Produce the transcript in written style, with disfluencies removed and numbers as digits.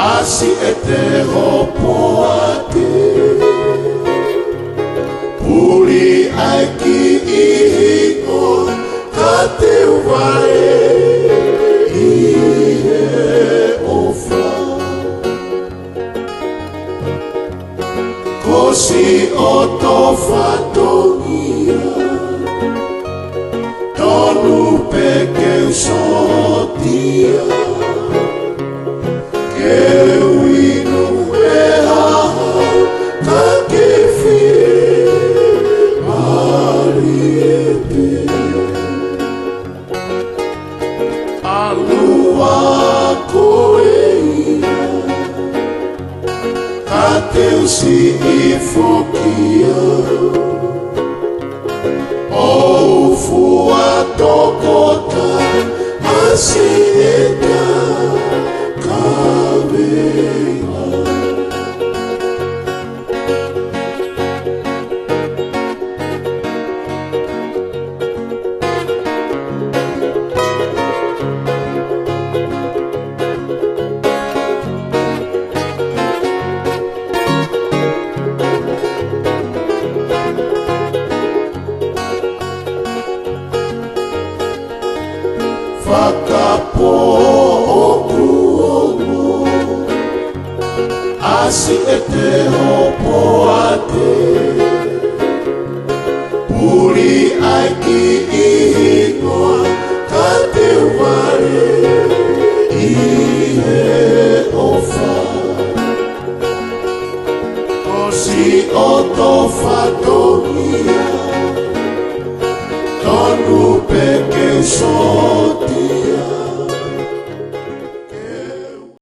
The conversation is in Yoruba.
asi eteropoate puli aki ihingo kate uvae ihe ofa kosi otofatongia tonu peke sotia si ifokia o fua tokota asieta kabela Whakapo oku omo asi ete hopoate puri aki ihingoa kate ware ihe ofa kosi otofatonia tonu peke so